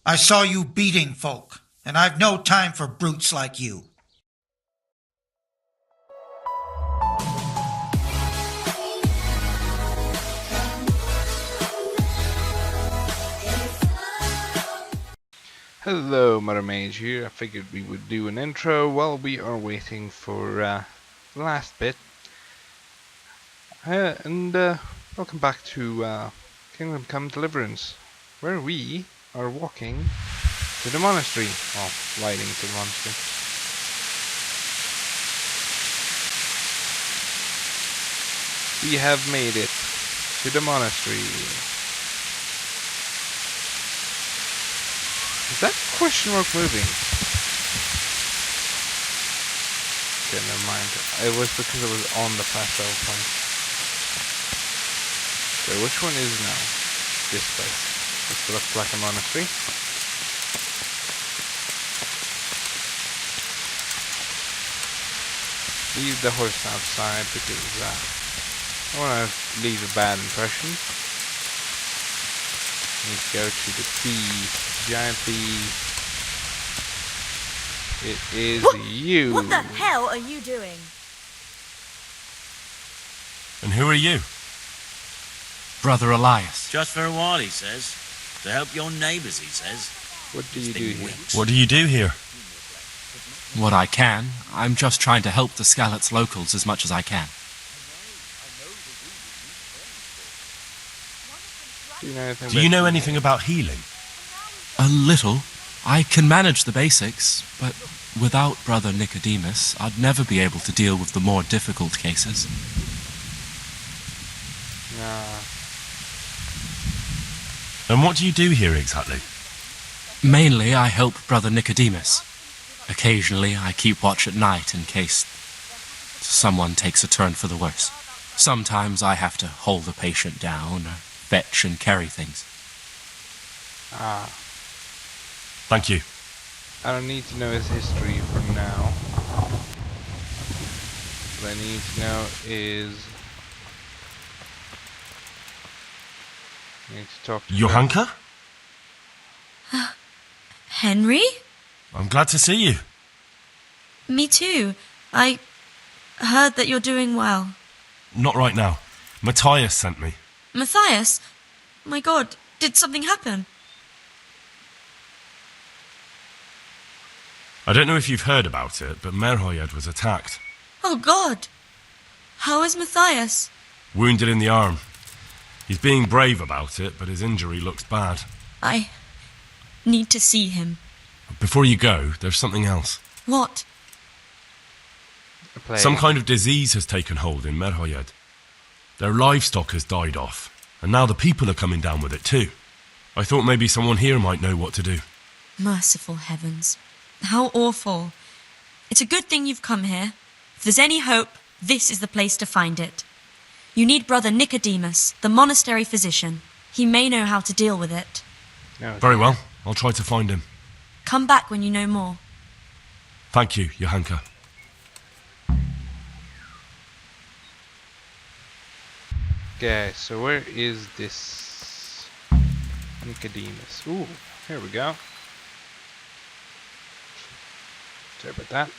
I saw you beating folk, and I've no time for brutes like you. Hello, Mother Mage here. I figured we would do an intro while we are waiting for the last bit. Welcome back to Come Deliverance, where we are walking to the monastery. Well, riding to the monastery. We have made it to the monastery. Is that question mark moving? Okay, never mind. It was because it was on the plateau point. So which one is now? This place. This looks like a monastery. Leave the horse outside because I don't want to leave a bad impression. Need to go to the bee. Giant bee. It is you. What the hell are you doing? And who are you? Brother Elias. Just for a while, he says. To help your neighbours, he says. What do you do here? What do you do here? What I can. I'm just trying to help the Skalitz locals as much as I can. Do you know anything about healing? A little. I can manage the basics, but without Brother Nicodemus, I'd never be able to deal with the more difficult cases. And what do you do here exactly? Mainly, I help Brother Nicodemus. Occasionally, I keep watch at night in case someone takes a turn for the worse. Sometimes I have to hold a patient down, or fetch and carry things. Thank you. I don't need to know his history for now. What I need to know is... I need to talk to Johanka? Henry? I'm glad to see you. Me too. I heard that you're doing well. Not right now. Matthias sent me. Matthias? My God, did something happen? I don't know if you've heard about it, but Merhoyed was attacked. Oh God! How is Matthias? Wounded in the arm. He's being brave about it, but his injury looks bad. I need to see him. Before you go, there's something else. What? Some kind of disease has taken hold in Merhoyed. Their livestock has died off, and now the people are coming down with it too. I thought maybe someone here might know what to do. Merciful heavens. How awful. It's a good thing you've come here. If there's any hope, this is the place to find it. You need Brother Nicodemus, the monastery physician. He may know how to deal with it. Very well. I'll try to find him. Come back when you know more. Thank you, Johanka. Okay, so where is this Nicodemus? Ooh, here we go. Sorry about that.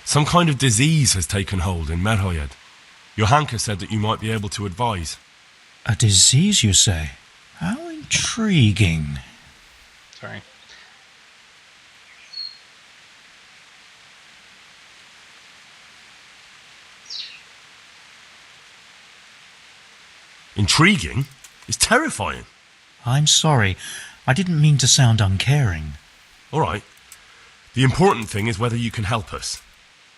Some kind of disease has taken hold in Merhoyed. Johanka said that you might be able to advise. A disease, you say? How intriguing. Sorry. Intriguing? It's terrifying. I'm sorry. I didn't mean to sound uncaring. All right. The important thing is whether you can help us.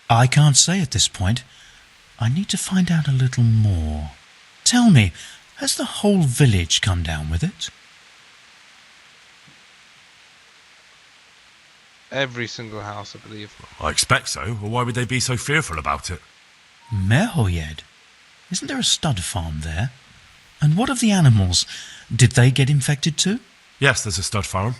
I can't say at this point. I need to find out a little more. Tell me, has the whole village come down with it? Every single house, I believe. I expect so, or why would they be so fearful about it? Merhoyed? Isn't there a stud farm there? And what of the animals? Did they get infected too? Yes, there's a stud farm.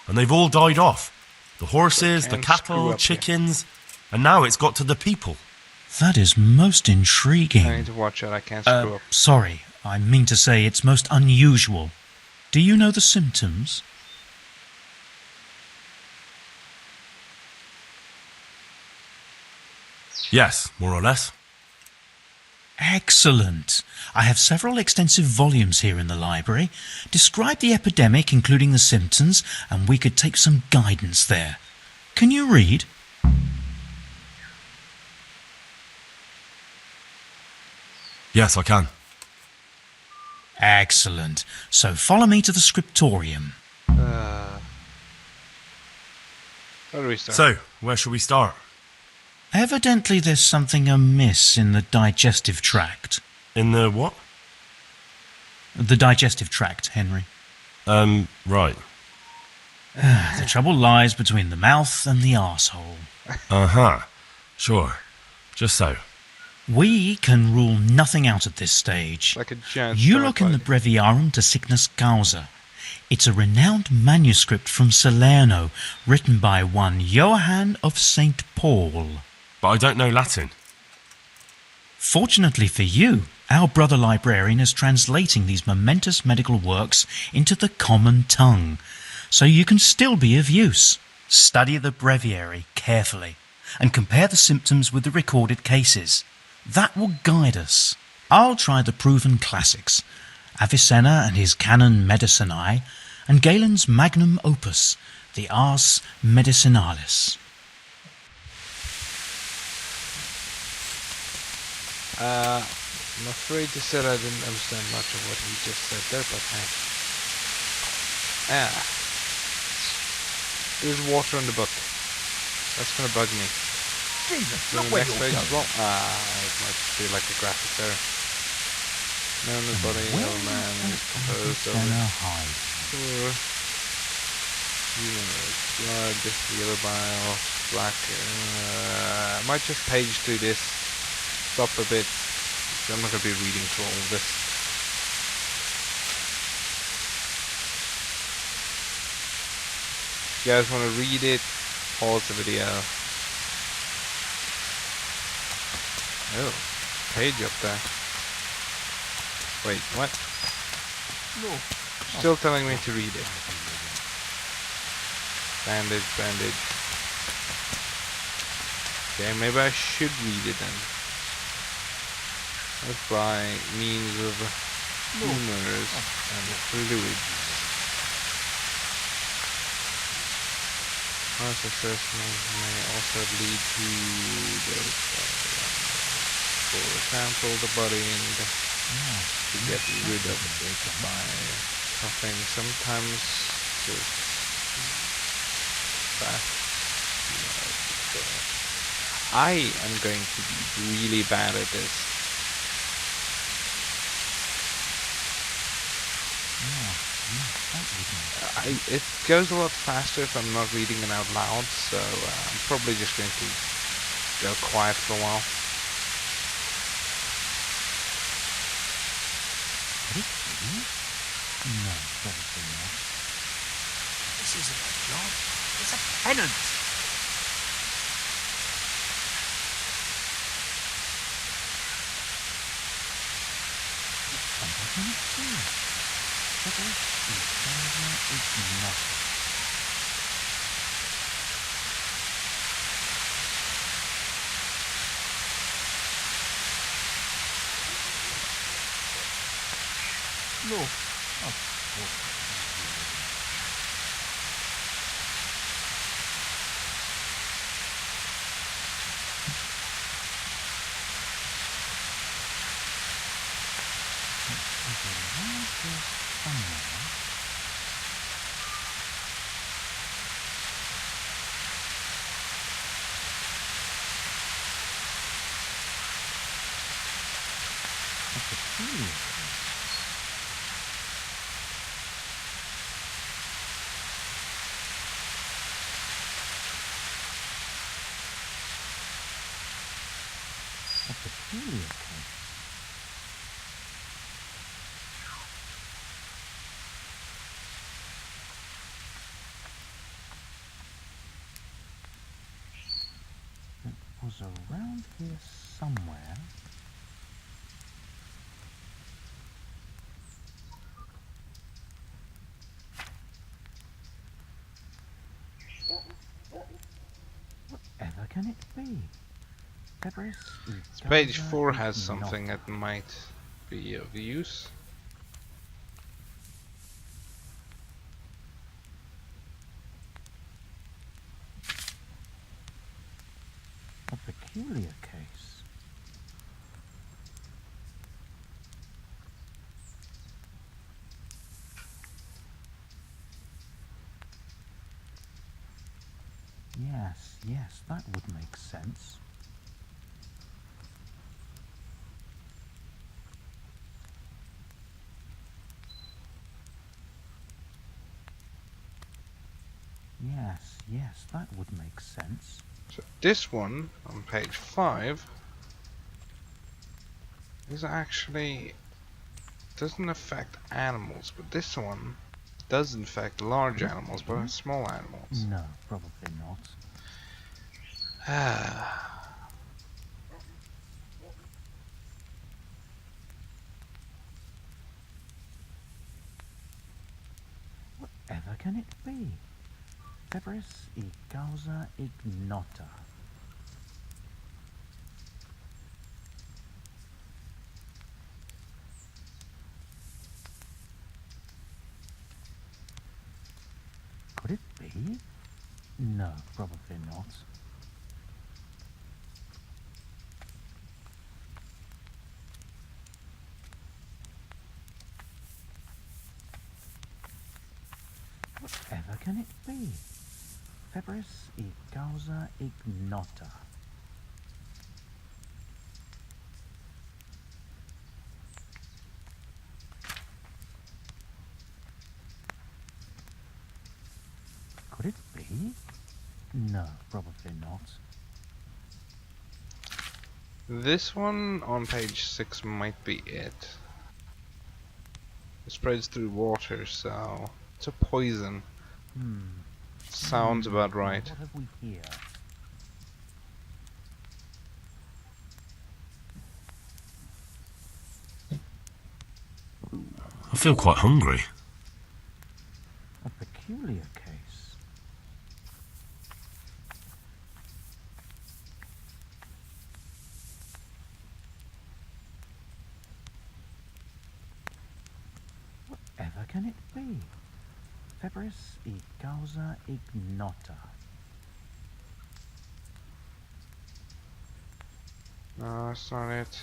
And they've all died off. The horses, the cattle, chickens, and now it's got to the people. That is most intriguing. I need to watch out, I can't screw up. Sorry, I mean to say it's most unusual. Do you know the symptoms? Yes, more or less. Excellent. I have several extensive volumes here in the library. Describe the epidemic, including the symptoms, and we could take some guidance there. Can you read? Yes, I can. Excellent. So follow me to the scriptorium. How do we start? So, where shall we start? Evidently there's something amiss in the digestive tract. In the what? The digestive tract, Henry. Right. The trouble lies between the mouth and the arsehole. Uh-huh. Sure. Just so. We can rule nothing out at this stage. Like a giant You stomach look in the bug. Breviarium de Sickness Causa. It's a renowned manuscript from Salerno, written by one Johann of St. Paul. But I don't know Latin. Fortunately for you, our brother librarian is translating these momentous medical works into the common tongue, so you can still be of use. Study the breviary carefully and compare the symptoms with the recorded cases. That will guide us. I'll try the proven classics, Avicenna and his Canon Medicinae, and Galen's magnum opus, the Ars Medicinalis. I'm afraid to say I didn't understand much of what he just said there, but hey. There's water in the book. That's gonna bug me. Jesus, So look the where next you're page as going. well. It might feel like a graphic there. Man is body of a man is composed of poor blood, yellow bile, black. I might just page through this, stop a bit. I'm not going to be reading through all of this. If you guys want to read it, pause the video. Oh, page up there. Wait, what? No. Still telling me to read it. Bandage, bandage. Okay, maybe I should read it then. That's by means of humors and fluids. Mass assessment may also lead to those, for example, the body and to get rid of it by coughing. Sometimes just fast. I am going to be really bad at this. It goes a lot faster if I'm not reading it out loud, so I'm probably just going to go quiet for a while. No, probably not. This isn't a job. It's a penance. No. Was around here somewhere. can it be? Page 4 has something that might be of use. A peculiar case. Yes, that would make sense. Yes, that would make sense. So this one on page 5 is actually doesn't affect animals, but this one does infect large animals, but small animals. No, probably not. Whatever can it be? Febris y causa ignota. Could it be? No, probably not. Whatever can it be? Febris y causa ignota. Could it be? No, probably not. This one on page 6 might be it. It spreads through water, so it's a poison. Sounds about right. What have we here? I feel quite hungry. A peculiar case. Whatever can it be? Febris y causa ignota. No, that's not it.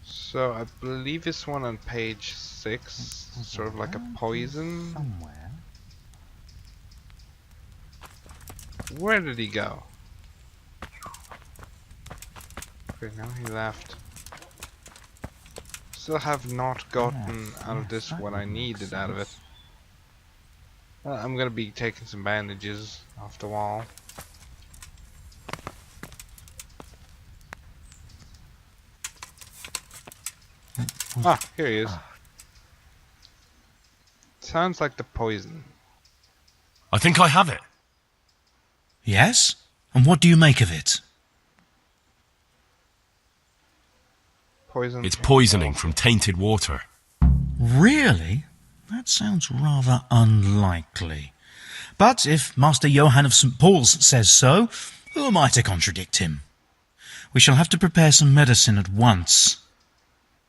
So I believe this one on page 6, sort of like a poison. Somewhere. Where did he go? Okay, now he left. Still have not gotten out of this what I needed out of it. I'm gonna be taking some bandages off the wall. Ah, here he is. Sounds like the poison. I think I have it. Yes? And what do you make of it? Poison. It's poisoning from tainted water. Really? That sounds rather unlikely. But if Master Johann of St. Paul's says so, who am I to contradict him? We shall have to prepare some medicine at once.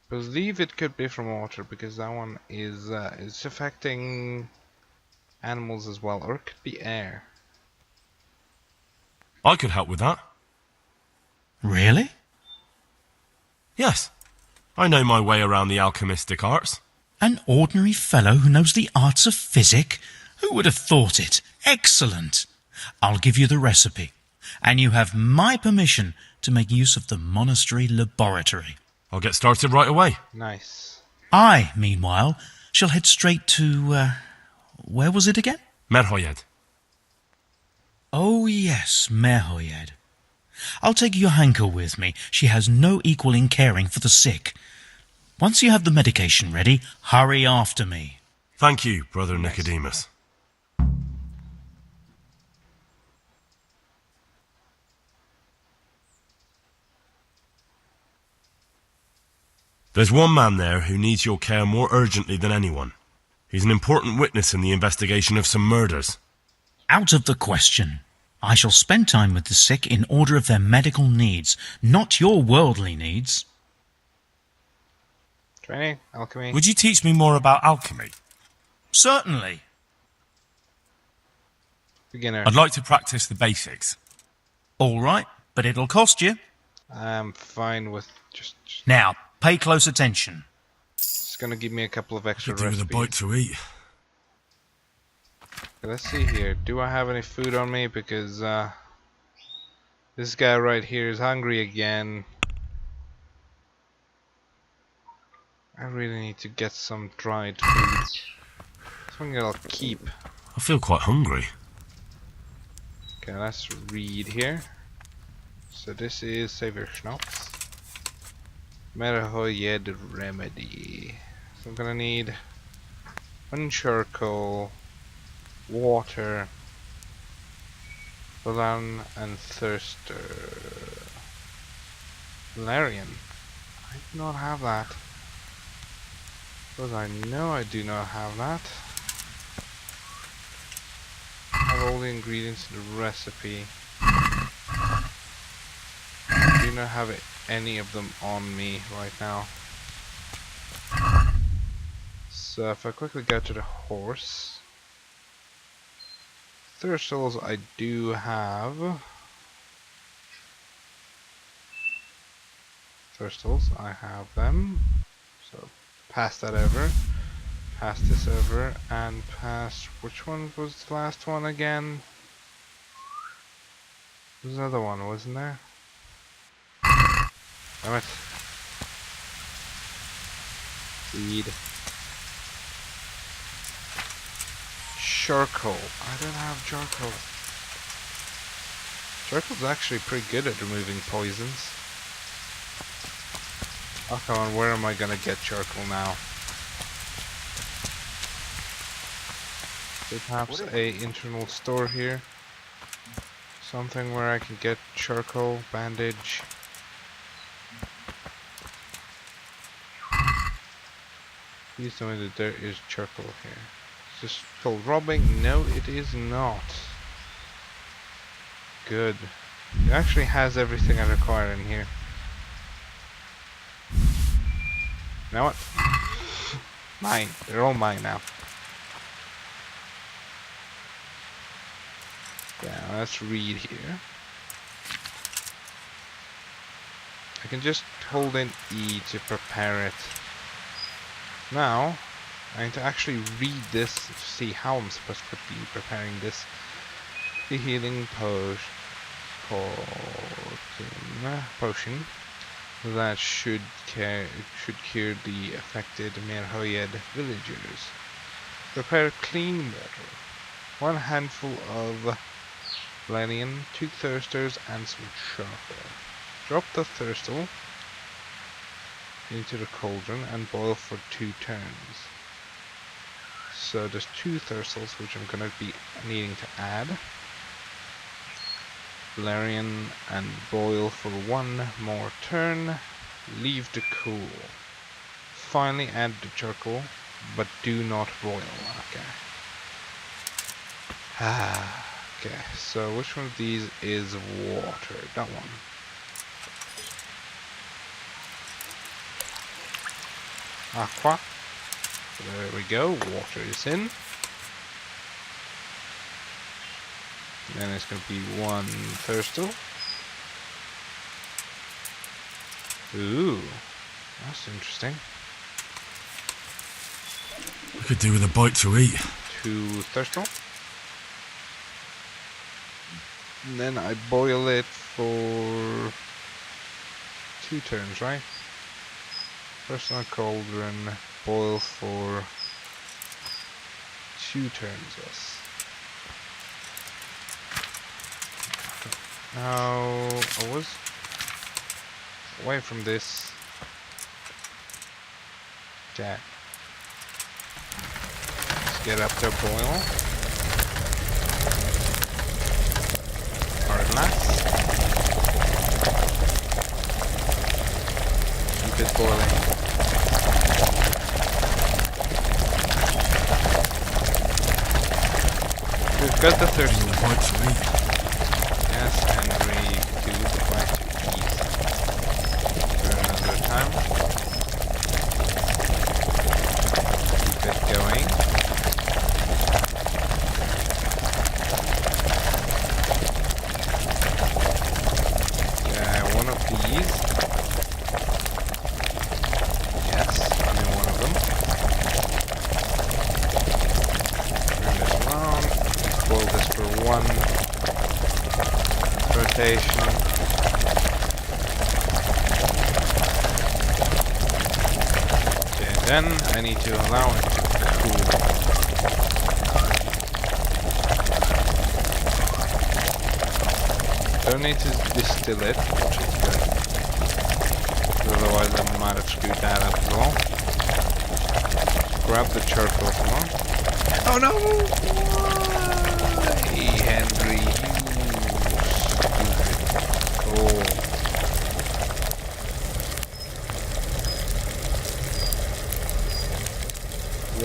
Believe it could be from water because that one is it's affecting animals as well, or it could be air. I could help with that. Really? Yes. I know my way around the alchemistic arts. An ordinary fellow who knows the arts of physic? Who would have thought it? Excellent! I'll give you the recipe, and you have my permission to make use of the monastery laboratory. I'll get started right away. Nice. I, meanwhile, shall head straight to, where was it again? Merhoyed. Oh yes, Merhoyed. I'll take Johanka with me. She has no equal in caring for the sick. Once you have the medication ready, hurry after me. Thank you, Brother Nicodemus. There's one man there who needs your care more urgently than anyone. He's an important witness in the investigation of some murders. Out of the question. I shall spend time with the sick in order of their medical needs, not your worldly needs. Training, alchemy. Would you teach me more about alchemy? Certainly. Beginner. I'd like to practice the basics. All right, but it'll cost you. I'm fine with just Now, pay close attention. it's gonna give me a couple of I extra could do with a recipes. bite to eat. Let's see here. Do I have any food on me? Because this guy right here is hungry again. I really need to get some dried food. Something I'll keep. I feel quite hungry. Okay, let's read here. So this is Savior Schnapps. Merhoyed Remedy. So I'm gonna need one charcoal, water, Balan and Thirster. Valerian. I do not have that. Because I know I do not have that. I have all the ingredients in the recipe. I do not have any of them on me right now. So if I quickly go to the horse. Thurstles I do have. Thurstles, I have them. So pass that over. Pass this over and pass. Which one was the last one again? There's another one, wasn't there? Damn it. Seed. Charcoal. I don't have charcoal. Charcoal's actually pretty good at removing poisons. Oh come on, where am I gonna get charcoal now? Is there perhaps a internal store here? Something where I can get charcoal, bandage. Please tell me that there is charcoal here. Is this called robbing? No, it is not. Good. It actually has everything I require in here. You know what? Mine. They're all mine now. Yeah, let's read here. I can just hold in E to prepare it. Now, I need to actually read this to see how I'm supposed to be preparing this. The healing potion that should cure the affected Merhoyed villagers. Prepare clean water. 1 handful of Valerian, 2 thirsters, and some charcoal. Drop the thirstle into the cauldron and boil for 2 turns. So there's 2 thirstles which I'm gonna be needing to add. Valerian and boil for 1 more turn. Leave to cool. Finally add the charcoal, but do not boil. Okay, so which one of these is water? That one. Aqua. There we go, water is in. Then it's going to be 1 thirstle. Ooh, that's interesting. I could do with a bite to eat. 2 thirstle. And then I boil it for 2 turns, right? First on a cauldron, boil for 2 turns, yes. Now, I was away from this. Okay. Let's get up to a boil. Hard last. Keep it boiling. We've got the thirst. A bite to eat. Then I need to allow it to cool. Don't need to distill it, which is good. Otherwise I might have screwed that up as well. Grab the charcoal as well. Oh no! Why, Henry, you stupid. Oh.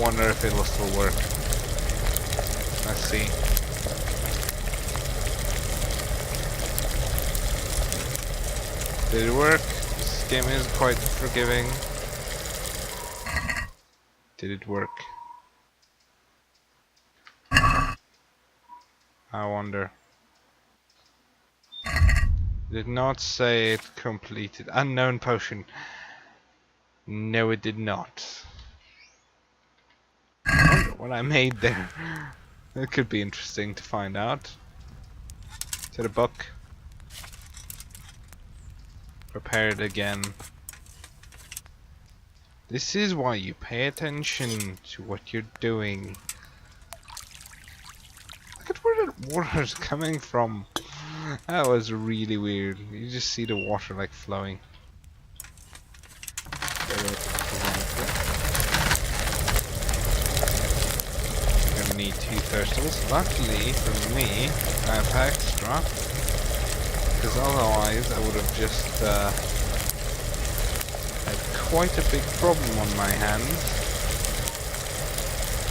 Wonder if it'll still work. Let's see. Did it work? This game is quite forgiving. Did it work? I wonder. Did not say it completed. Unknown potion. No, it did not. I wonder what I made there. It could be interesting to find out. To the book. Prepare it again. This is why you pay attention to what you're doing. Look at where the water's coming from. That was really weird. You just see the water like flowing. You're gonna need 2 thirstles. Luckily for me, I have extra. Because otherwise I would have just had quite a big problem on my hands.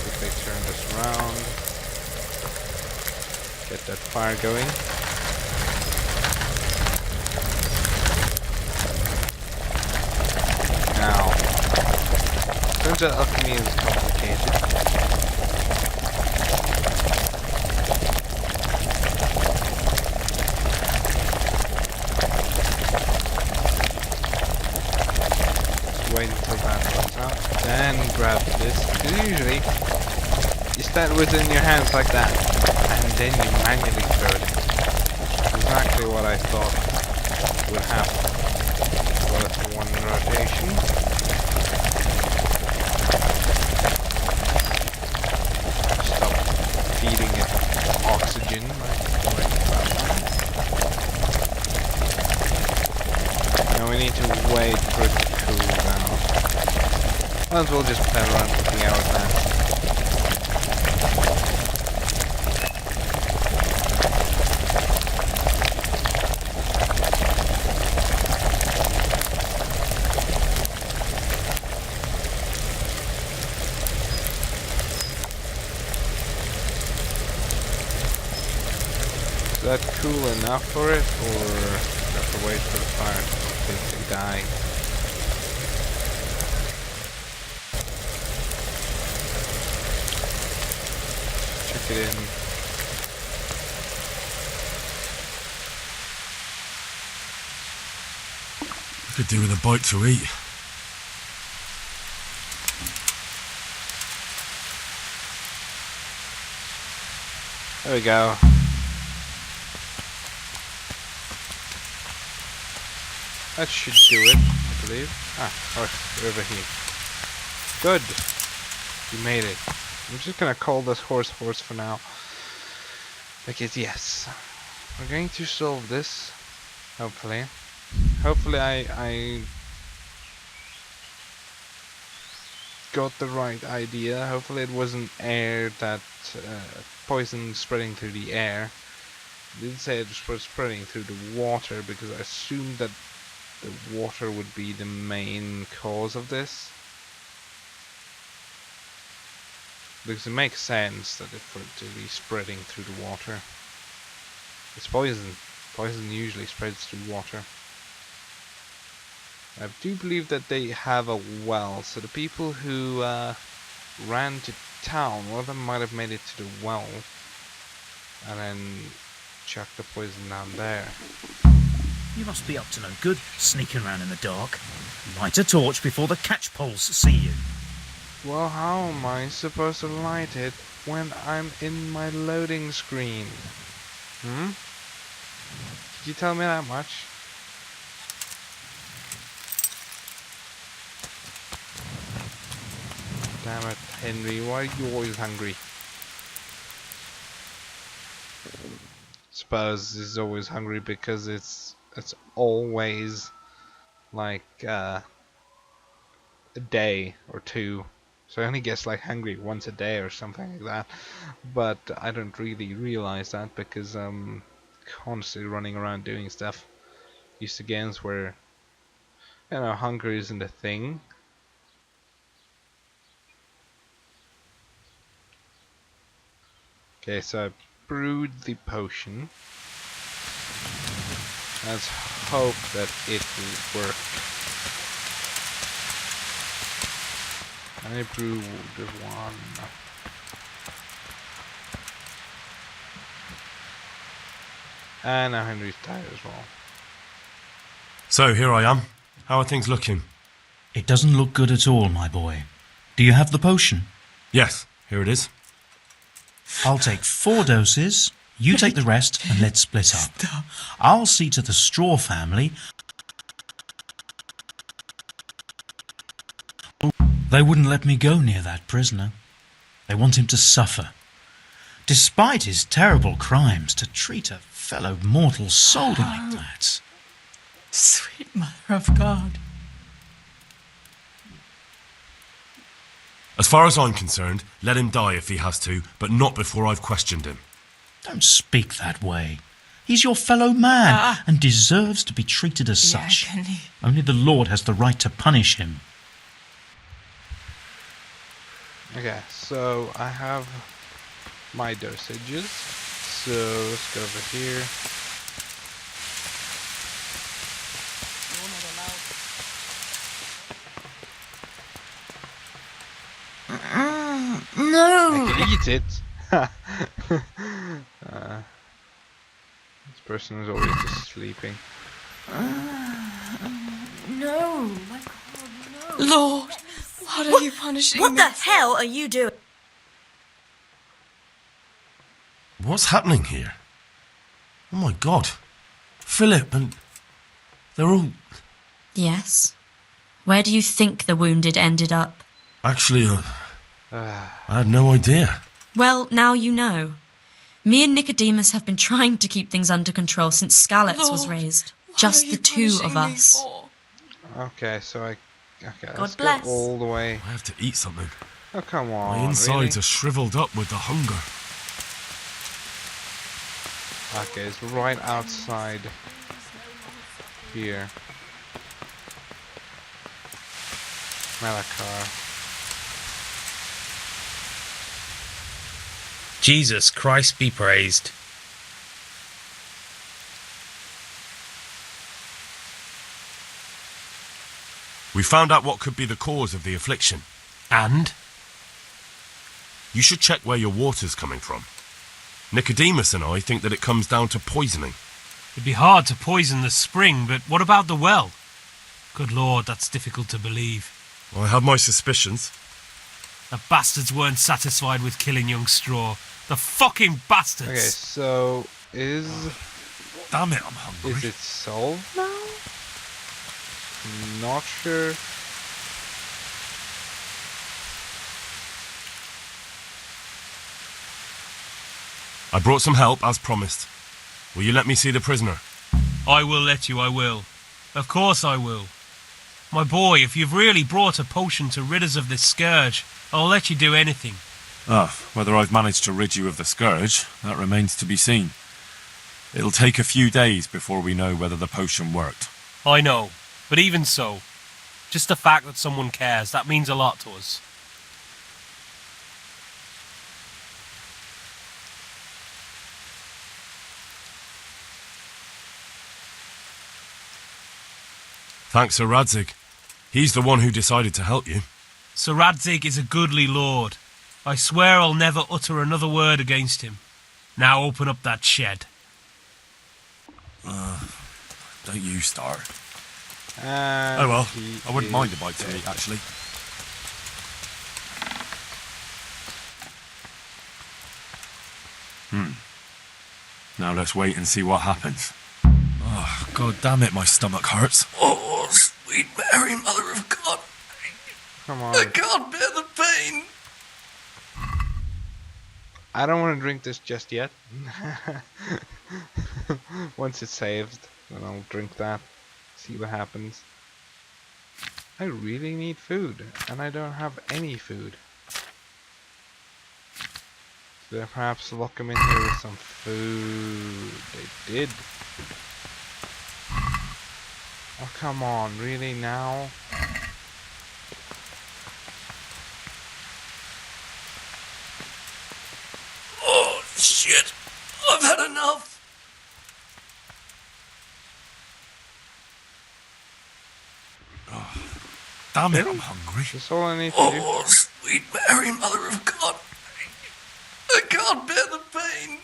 If I turn this around, get that fire going. Now, turns out alchemy is complicated. Wait until that runs out, then grab this. Because usually, you start within your hands like that, and then you manually throw it. Exactly what I thought would happen. Well, it's one rotation. Stop feeding it oxygen like that one. Now we need to wait for it to cool down. Might as well just play around with the hourglass. Is that cool enough for it, or have to wait for the fire to completely die? Check it in. I could do with a bite to eat. There we go. That should do it, I believe. Ah, horse, over here. Good. You made it. I'm just gonna call this horse for now. Because yes, we're going to solve this. Hopefully. Hopefully I got the right idea. Hopefully it wasn't air that poison spreading through the air. I didn't say it was spreading through the water because I assumed that the water would be the main cause of this. Because it makes sense that for it to be spreading through the water. It's poison. Poison usually spreads through water. I do believe that they have a well, so the people who ran to town, one of them might have made it to the well and then chucked the poison down there. You must be up to no good, sneaking around in the dark. Light a torch before the catchpoles see you. Well, how am I supposed to light it when I'm in my loading screen? Did you tell me that much? Damn it, Henry, why are you always hungry? Suppose he's always hungry because it's always like a day or two. So he only gets like hungry once a day or something like that. But I don't really realize that because I'm constantly running around doing stuff. Used to games where hunger isn't a thing. Okay, so I brewed the potion. Let's hope that it will work. I brewed one. And now Henry's tired as well. So, here I am. How are things looking? It doesn't look good at all, my boy. Do you have the potion? Yes, here it is. I'll take 4 doses, you take the rest, and let's split up. I'll see to the straw family. They wouldn't let me go near that prisoner. They want him to suffer. Despite his terrible crimes, to treat a fellow mortal soul like that. Sweet Mother of God. As far as I'm concerned, let him die if he has to, but not before I've questioned him. Don't speak that way. He's your fellow man and deserves to be treated as such. Only the Lord has the right to punish him. Okay, so I have my dosages. So let's go over here. No! I can eat it. This person is always just sleeping. No! My God, no! Lord, what are you punishing What me the for? hell are you doing? What's happening here? Oh my God. Philip and... they're all... Yes. Where do you think the wounded ended up? Actually, I had no idea. Well, now you know. Me and Nicodemus have been trying to keep things under control since Skalitz was Lord, raised. what Just are the you 2 of punishing me us. for? Okay, so okay, God let's bless. go all the way. I have to eat something. Oh, come on, My insides really? are shriveled up with the hunger. Okay, it's right outside here. Malachar. Jesus Christ be praised. We found out what could be the cause of the affliction. And? You should check where your water's coming from. Nicodemus and I think that it comes down to poisoning. It'd be hard to poison the spring, but what about the well? Good Lord, that's difficult to believe. I have my suspicions. The bastards weren't satisfied with killing young Straw. The fucking bastards! Okay, so Damn it, I'm hungry. is it solved now? Not sure. I brought some help, as promised. Will you let me see the prisoner? I will let you, I will. Of course I will. My boy, if you've really brought a potion to rid us of this scourge, I'll let you do anything. Whether I've managed to rid you of the scourge, that remains to be seen. It'll take a few days before we know whether the potion worked. I know, but even so, just the fact that someone cares, that means a lot to us. Thanks, Sir Radzig. He's the one who decided to help you. Sir Radzig is a goodly lord. I swear I'll never utter another word against him. Now open up that shed. Don't you start. And Oh well, he I wouldn't is mind a bite to dead. eat, actually. Now let's wait and see what happens. Oh, God damn it, my stomach hurts. Oh, sweet Mary, Mother of God. Come on. I can't bear the pain. I don't want to drink this just yet. Once it's saved, then I'll drink that. See what happens. I really need food, and I don't have any food. Should I perhaps lock him in here with some food? They did. Oh, come on, really now? Oh, shit. I've had enough. Damn it, I'm hungry. That's all I need to do. Oh, sweet Mary, Mother of God. I can't bear the pain.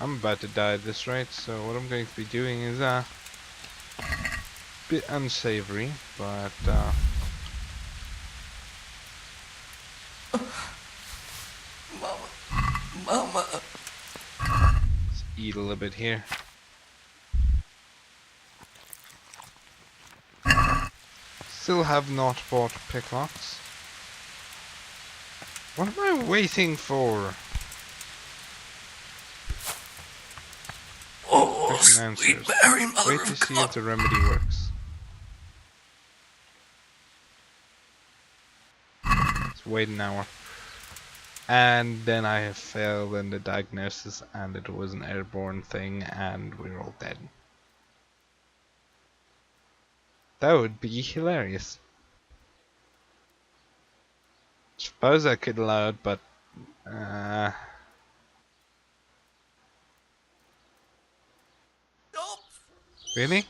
I'm about to die at this rate, so what I'm going to be doing is a bit unsavory, but Mama. let's eat a little bit here. Still have not bought picklocks. What am I waiting for? Oh, Question sweet answers. Mary, Mother Wait to of see God. if the remedy works. Let's wait an hour. And then I have failed in the diagnosis, and it was an airborne thing, and we're all dead. That would be hilarious. Suppose I could load, but Stop. really?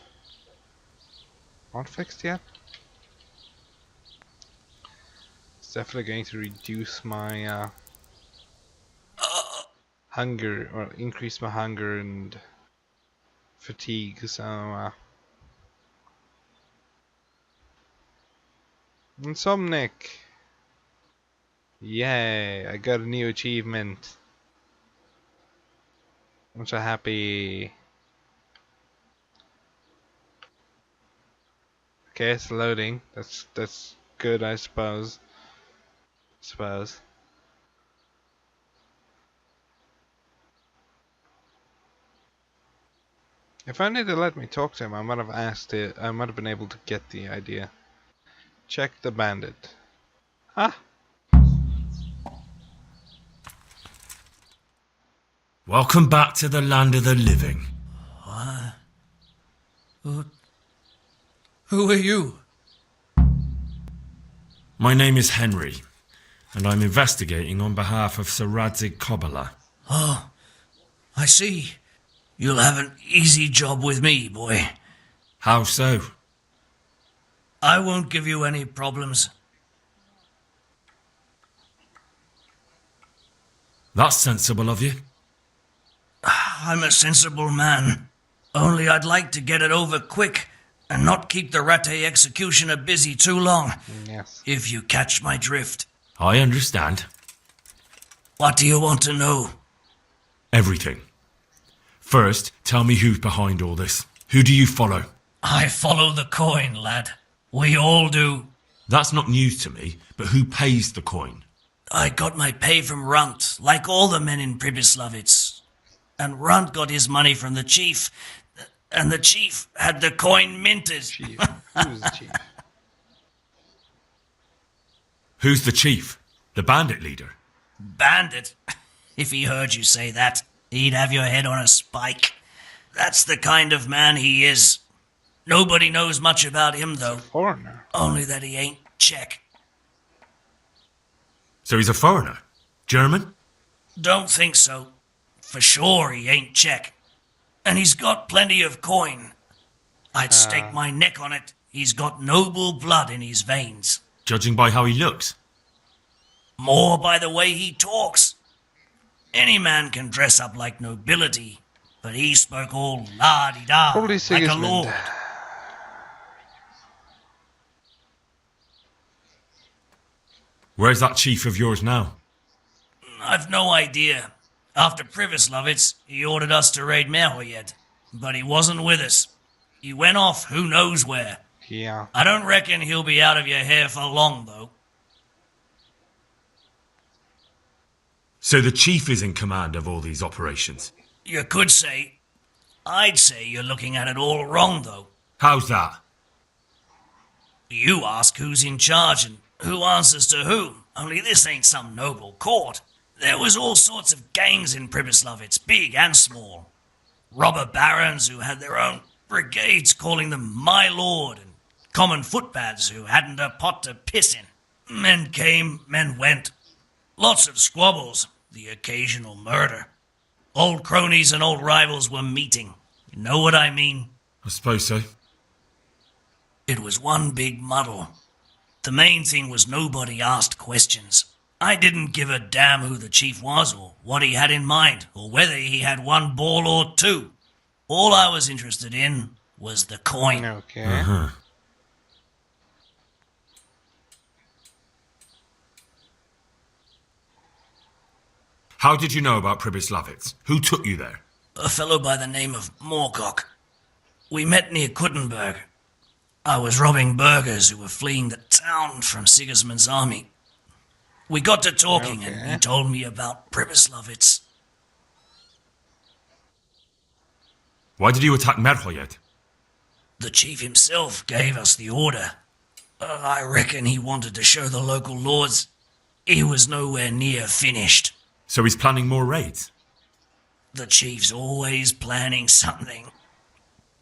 Not fixed yet? It's definitely going to reduce my hunger, or increase my hunger and fatigue, so Insomnic! Yay, I got a new achievement. I'm so happy. Okay, it's loading. That's good, I suppose. If only they let me talk to him, I might have asked it. I might have been able to get the idea. Check the bandit. Ah! Welcome back to the land of the living. Who are you? My name is Henry, and I'm investigating on behalf of Sir Radzig Kobyla. Oh, I see. You'll have an easy job with me, boy. How so? I won't give you any problems. That's sensible of you. I'm a sensible man. Only I'd like to get it over quick and not keep the Ratte executioner busy too long. Yes. If you catch my drift. I understand. What do you want to know? Everything. First, tell me who's behind all this. Who do you follow? I follow the coin, lad. We all do. That's not news to me, but who pays the coin? I got my pay from Runt, like all the men in Pribyslavitz. And Runt got his money from the chief, and the chief had the coin minted. Chief. Who's the chief? Who's the chief? The bandit leader? Bandit? If he heard you say that, he'd have your head on a spike. That's the kind of man he is. Nobody knows much about him, though. Foreigner. Only that he ain't Czech. So he's a foreigner? German? Don't think so. For sure he ain't Czech. And he's got plenty of coin. I'd stake my neck on it. He's got noble blood in his veins. Judging by how he looks? More by the way he talks. Any man can dress up like nobility, but he spoke all la-di-da, Probably like a Sigismund. lord. Where's that chief of yours now? I've no idea. After Pribyslavitz, he ordered us to raid Merhoyed, but he wasn't with us. He went off who knows where. Yeah. I don't reckon he'll be out of your hair for long, though. So the chief is in command of all these operations? You could say. I'd say you're looking at it all wrong, though. How's that? You ask who's in charge and who answers to whom. Only this ain't some noble court. There was all sorts of gangs in Pribyslavitz, big and small. Robber barons who had their own brigades calling them my lord, and common footpads who hadn't a pot to piss in. Men came, men went. Lots of squabbles, the occasional murder. Old cronies and old rivals were meeting. You know what I mean? I suppose so. It was one big muddle. The main thing was nobody asked questions. I didn't give a damn who the chief was or what he had in mind or whether he had one ball or two. All I was interested in was the coin. Okay. Uh-huh. How did you know about Pribyslavitz? Who took you there? A fellow by the name of Moorcock. We met near Kuttenberg. I was robbing burghers who were fleeing the town from Sigismund's army. We got to talking and he told me about Pribyslavitz. Why did you attack Merhoyed? The chief himself gave us the order. I reckon he wanted to show the local lords he was nowhere near finished. So he's planning more raids? The chief's always planning something.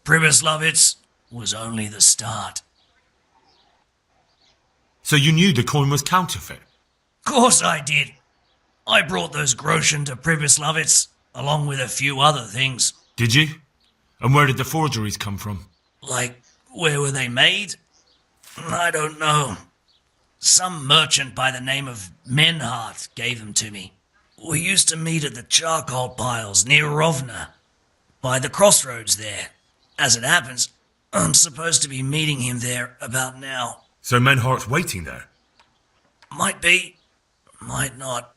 Pribyslavitz was only the start. So you knew the coin was counterfeit? Course I did. I brought those groschen to Pribyslavitz, along with a few other things. Did you? And where did the forgeries come from? Like, where were they made? I don't know. Some merchant by the name of Menhart gave them to me. We used to meet at the charcoal piles near Rovna, by the crossroads there. As it happens, I'm supposed to be meeting him there about now. So Menhart's waiting there? Might be, might not.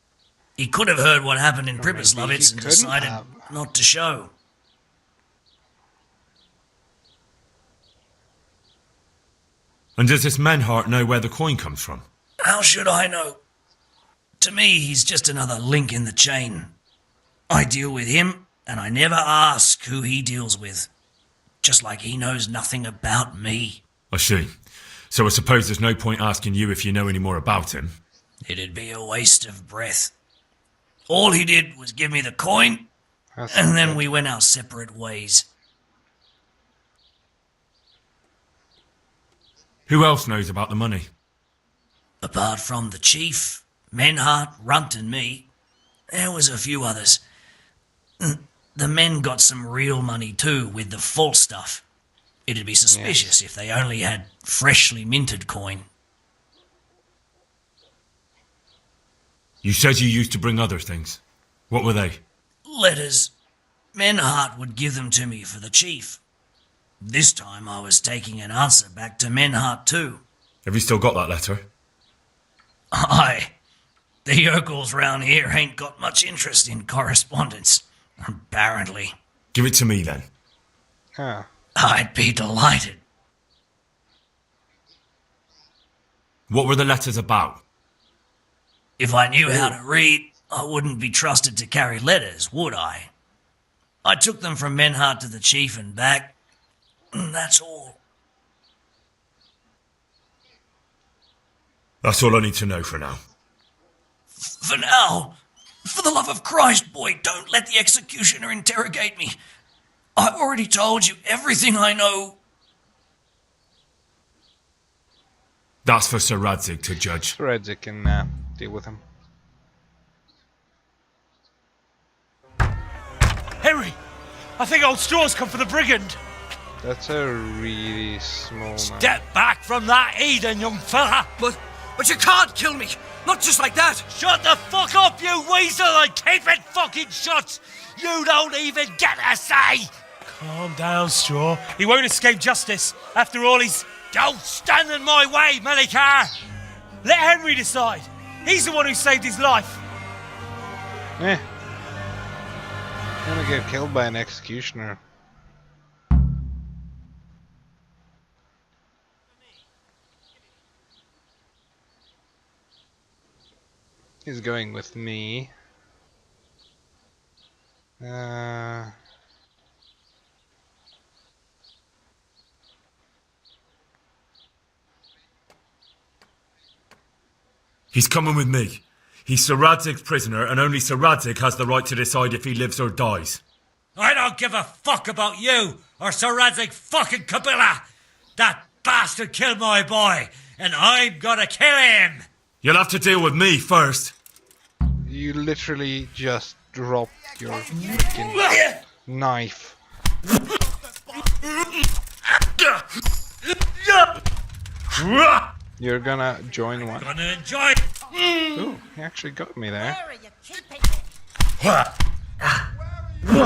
He could have heard what happened in Pribyslavitz and decided not to show. And does this Menhart know where the coin comes from? How should I know? To me, he's just another link in the chain. I deal with him, and I never ask who he deals with. Just like he knows nothing about me. I see. So I suppose there's no point asking you if you know any more about him. It'd be a waste of breath. All he did was give me the coin, and then we went our separate ways. Who else knows about the money? Apart from the chief, Menhart, Runt and me, there was a few others. The men got some real money too, with the false stuff. It'd be suspicious if they only had freshly minted coin. You said you used to bring other things. What were they? Letters. Menhart would give them to me for the chief. This time I was taking an answer back to Menhart too. Have you still got that letter? Aye. The yokels round here ain't got much interest in correspondence, apparently. Give it to me then. Huh. I'd be delighted. What were the letters about? If I knew how to read, I wouldn't be trusted to carry letters, would I? I took them from Menhart to the chief and back. That's all. That's all I need to know for now. For now, for the love of Christ, boy, don't let the executioner interrogate me. I've already told you everything I know. That's for Sir Radzig to judge. Sir Radzig can deal with him. Henry! I think old Straw's come for the brigand! That's a really small man. Step back from that Eden, young fella! But you can't kill me! Not just like that! Shut the fuck up, you weasel, and keep it fucking shut! You don't even get a say! Calm down, Straw. He won't escape justice. After all, he's... Don't stand in my way, Melikar! Let Henry decide. He's the one who saved his life. Eh. Gonna get killed by an executioner. He's going with me. He's coming with me. He's Sir Radzig's prisoner, and only Sir Radzig has the right to decide if he lives or dies. I don't give a fuck about you or Sir Radzig fucking Kabila. That bastard killed my boy, and I'm gonna kill him. You'll have to deal with me first. You literally just dropped your freaking knife. You're gonna join one. Gonna enjoy. Ooh, he actually got me there. This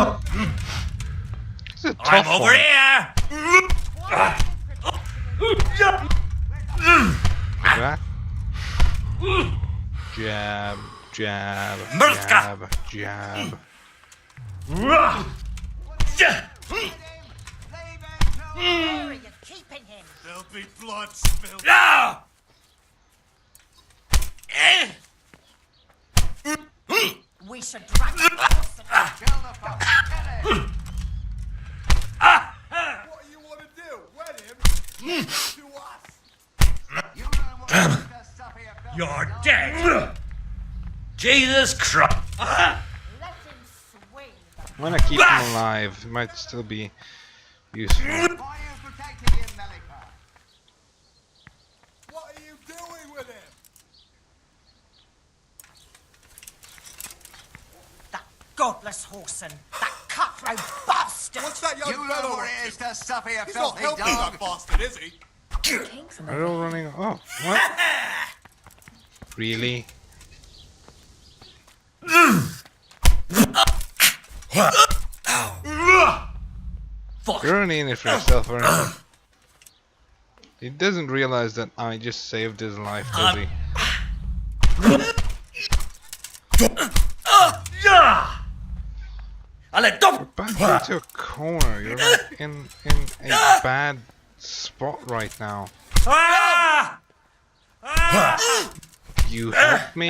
is a tough I'm over one. here. Like that. Jab, jab, Murtka. jab, jab. There'll be blood spilled. No! We should drag him off and kill the fuck. What you want to do? Wed him? To us? You're dead. Jesus Christ. I'm gonna keep him alive. It might still be useful. What are you doing with him? Godless whoreson, that cutthroat bastard! What's that young You know fellow what up it is to? to suffer, you He's not filthy helping dog. that bastard, is he? Are all running? Oh, what? Really? You're only in it for yourself, aren't you? He doesn't realize that I just saved his life, does he? You're back into a corner. You're like in a bad spot right now. You help me.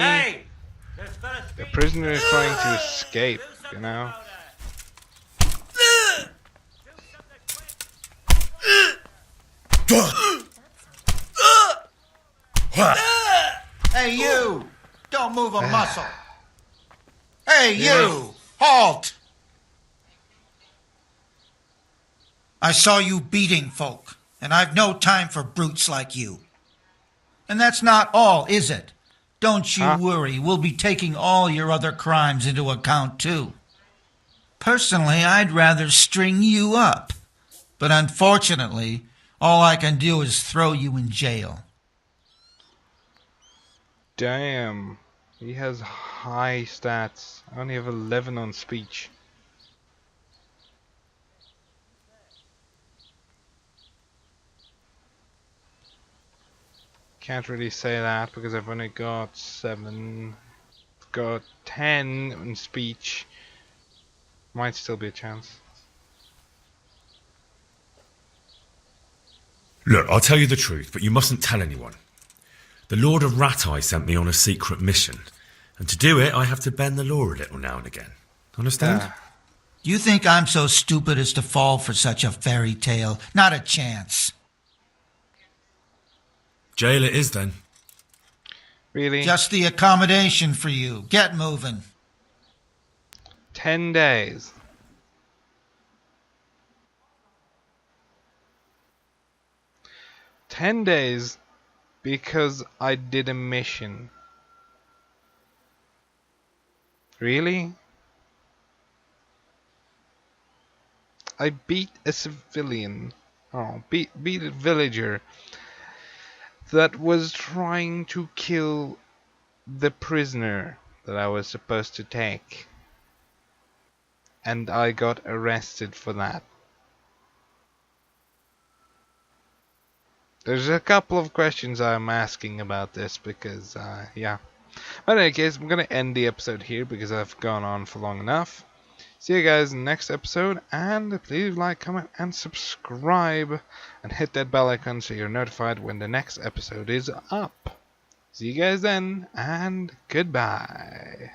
The prisoner is trying to escape, you know? Hey, you! Don't move a muscle! Hey, you! Halt! I saw you beating folk, and I've no time for brutes like you. And that's not all, is it? Don't you worry, we'll be taking all your other crimes into account, too. Personally, I'd rather string you up. But unfortunately, all I can do is throw you in jail. Damn. He has high stats. I only have 11 on speech. Can't really say that because I've only got 7. Got 10 in speech. Might still be a chance. Look, I'll tell you the truth, but you mustn't tell anyone. The Lord of Ratai sent me on a secret mission, and to do it I have to bend the law a little now and again. Understand? You think I'm so stupid as to fall for such a fairy tale? Not a chance. Jail it is then. Really? Just the accommodation for you. Get moving. 10 days. 10 days because I did a mission. Really? I beat a civilian. Beat a villager that was trying to kill the prisoner that I was supposed to take. And I got arrested for that. There's a couple of questions I'm asking about this because, yeah. But in any case, I'm going to end the episode here because I've gone on for long enough. See you guys in the next episode, and please like, comment, and subscribe, and hit that bell icon so you're notified when the next episode is up. See you guys then, and goodbye.